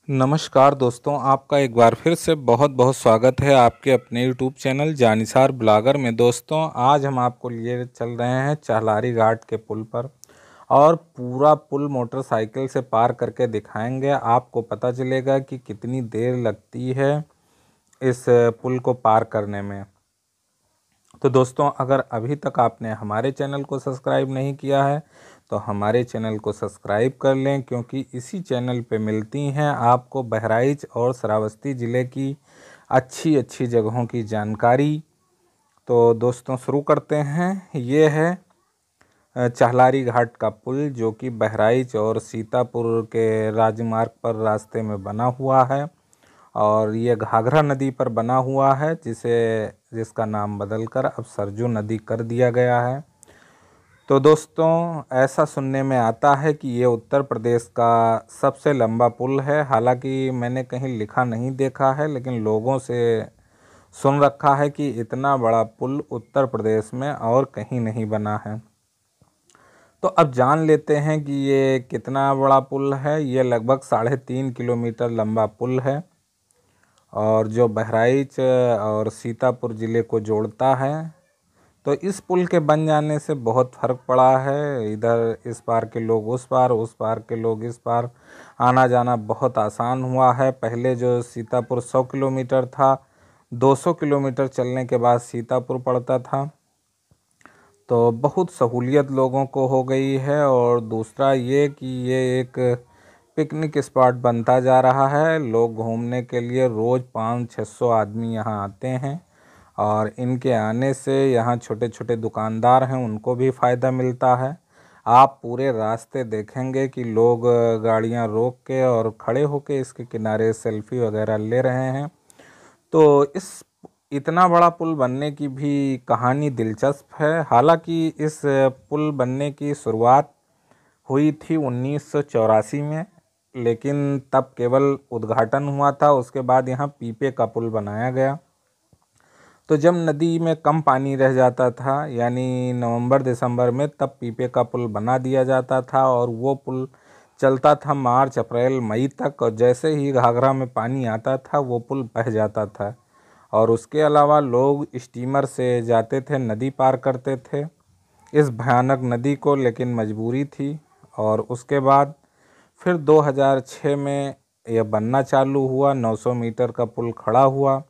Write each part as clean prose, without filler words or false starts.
नमस्कार दोस्तों, आपका एक बार फिर से बहुत बहुत स्वागत है आपके अपने यूट्यूब चैनल जानिसार ब्लॉगर में। दोस्तों, आज हम आपको लिए चल रहे हैं चाहलारी घाट के पुल पर और पूरा पुल मोटरसाइकिल से पार करके दिखाएंगे। आपको पता चलेगा कि कितनी देर लगती है इस पुल को पार करने में। तो दोस्तों, अगर अभी तक आपने हमारे चैनल को सब्सक्राइब नहीं किया है तो हमारे चैनल को सब्सक्राइब कर लें, क्योंकि इसी चैनल पे मिलती हैं आपको बहराइच और श्रावस्ती ज़िले की अच्छी अच्छी जगहों की जानकारी। तो दोस्तों, शुरू करते हैं। ये है चाहलारी घाट का पुल, जो कि बहराइच और सीतापुर के राजमार्ग पर रास्ते में बना हुआ है और ये घाघरा नदी पर बना हुआ है, जिसका नाम बदलकर अब सरजू नदी कर दिया गया है। तो दोस्तों, ऐसा सुनने में आता है कि ये उत्तर प्रदेश का सबसे लंबा पुल है। हालांकि मैंने कहीं लिखा नहीं देखा है, लेकिन लोगों से सुन रखा है कि इतना बड़ा पुल उत्तर प्रदेश में और कहीं नहीं बना है। तो अब जान लेते हैं कि ये कितना बड़ा पुल है। ये लगभग 3.5 किलोमीटर लंबा पुल है और जो बहराइच और सीतापुर ज़िले को जोड़ता है। तो इस पुल के बन जाने से बहुत फ़र्क पड़ा है। इधर इस पार के लोग उस पार के लोग इस पार आना जाना बहुत आसान हुआ है। पहले जो सीतापुर 100 किलोमीटर था, 200 किलोमीटर चलने के बाद सीतापुर पड़ता था। तो बहुत सहूलियत लोगों को हो गई है। और दूसरा ये कि ये एक पिकनिक स्पॉट बनता जा रहा है। लोग घूमने के लिए रोज़ 500-600 आदमी यहाँ आते हैं और इनके आने से यहाँ छोटे छोटे दुकानदार हैं, उनको भी फ़ायदा मिलता है। आप पूरे रास्ते देखेंगे कि लोग गाड़ियाँ रोक के और खड़े होके इसके किनारे सेल्फी वगैरह ले रहे हैं। तो इस इतना बड़ा पुल बनने की भी कहानी दिलचस्प है। हालांकि इस पुल बनने की शुरुआत हुई थी 1984 में, लेकिन तब केवल उद्घाटन हुआ था। उसके बाद यहाँ पीपे का पुल बनाया गया। तो जब नदी में कम पानी रह जाता था, यानी नवंबर दिसंबर में, तब पीपे का पुल बना दिया जाता था और वो पुल चलता था मार्च अप्रैल मई तक। और जैसे ही घाघरा में पानी आता था वो पुल बह जाता था। और उसके अलावा लोग स्टीमर से जाते थे, नदी पार करते थे इस भयानक नदी को, लेकिन मजबूरी थी। और उसके बाद फिर 2006 में यह बनना चालू हुआ, 900 मीटर का पुल खड़ा हुआ।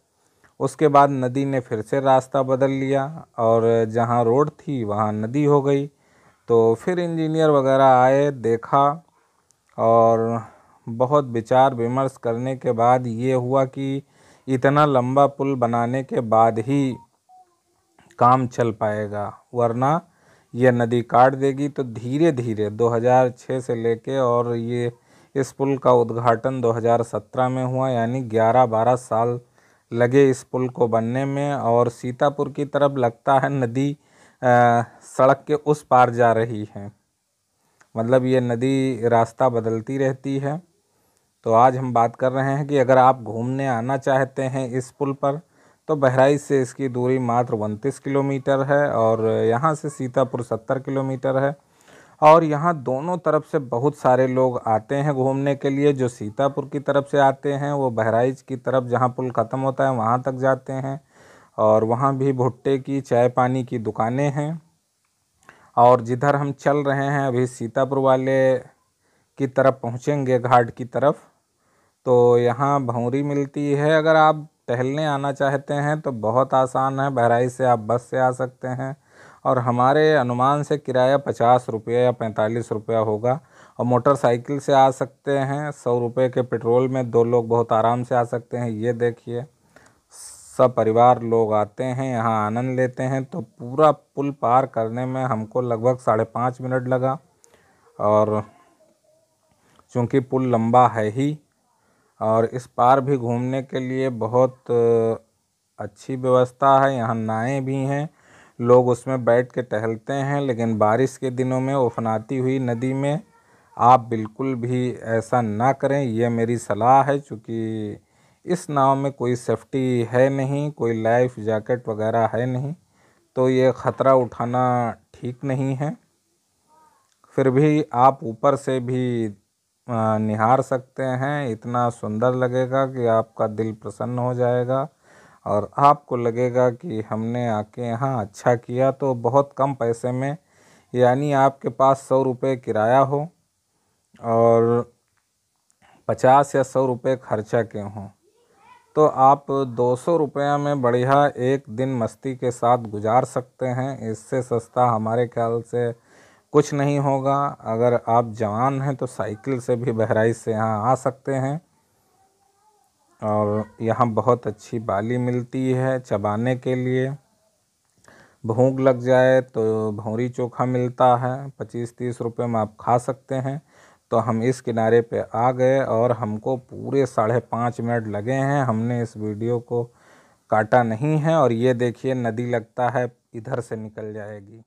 उसके बाद नदी ने फिर से रास्ता बदल लिया और जहाँ रोड थी वहाँ नदी हो गई। तो फिर इंजीनियर वगैरह आए, देखा और बहुत विचार विमर्श करने के बाद ये हुआ कि इतना लंबा पुल बनाने के बाद ही काम चल पाएगा, वरना ये नदी काट देगी। तो धीरे धीरे 2006 से लेके और ये इस पुल का उद्घाटन 2017 में हुआ, यानी 11-12 साल लगे इस पुल को बनने में। और सीतापुर की तरफ लगता है नदी सड़क के उस पार जा रही है, मतलब ये नदी रास्ता बदलती रहती है। तो आज हम बात कर रहे हैं कि अगर आप घूमने आना चाहते हैं इस पुल पर, तो बहराइच से इसकी दूरी मात्र 29 किलोमीटर है और यहाँ से सीतापुर 70 किलोमीटर है। और यहाँ दोनों तरफ से बहुत सारे लोग आते हैं घूमने के लिए। जो सीतापुर की तरफ से आते हैं वो बहराइच की तरफ, जहाँ पुल ख़त्म होता है, वहाँ तक जाते हैं और वहाँ भी भुट्टे की चाय पानी की दुकानें हैं। और जिधर हम चल रहे हैं अभी सीतापुर वाले की तरफ पहुँचेंगे, घाट की तरफ, तो यहाँ भंवरी मिलती है। अगर आप टहलने आना चाहते हैं तो बहुत आसान है, बहराइच से आप बस से आ सकते हैं और हमारे अनुमान से किराया 50 रुपये या 45 रुपया होगा। और मोटरसाइकिल से आ सकते हैं, 100 रुपये के पेट्रोल में 2 लोग बहुत आराम से आ सकते हैं। ये देखिए, सब परिवार लोग आते हैं यहाँ, आनंद लेते हैं। तो पूरा पुल पार करने में हमको लगभग 5.5 मिनट लगा। और चूँकि पुल लंबा है ही और इस पार भी घूमने के लिए बहुत अच्छी व्यवस्था है। यहाँ नावें भी हैं, लोग उसमें बैठ के टहलते हैं। लेकिन बारिश के दिनों में उफनाती हुई नदी में आप बिल्कुल भी ऐसा ना करें, यह मेरी सलाह है। चूँकि इस नाव में कोई सेफ्टी है नहीं, कोई लाइफ जैकेट वगैरह है नहीं, तो ये ख़तरा उठाना ठीक नहीं है। फिर भी आप ऊपर से भी निहार सकते हैं। इतना सुंदर लगेगा कि आपका दिल प्रसन्न हो जाएगा और आपको लगेगा कि हमने आके यहाँ अच्छा किया। तो बहुत कम पैसे में, यानी आपके पास 100 रुपये किराया हो और 50 या 100 रुपये खर्चा के हों, तो आप 200 रुपये में बढ़िया एक दिन मस्ती के साथ गुजार सकते हैं। इससे सस्ता हमारे ख्याल से कुछ नहीं होगा। अगर आप जवान हैं तो साइकिल से भी बहराइच से यहाँ आ सकते हैं। और यहाँ बहुत अच्छी बाली मिलती है चबाने के लिए। भूख लग जाए तो भौरी चोखा मिलता है, 25-30 रुपये में आप खा सकते हैं। तो हम इस किनारे पे आ गए और हमको पूरे 5.5 मिनट लगे हैं। हमने इस वीडियो को काटा नहीं है। और ये देखिए नदी लगता है इधर से निकल जाएगी।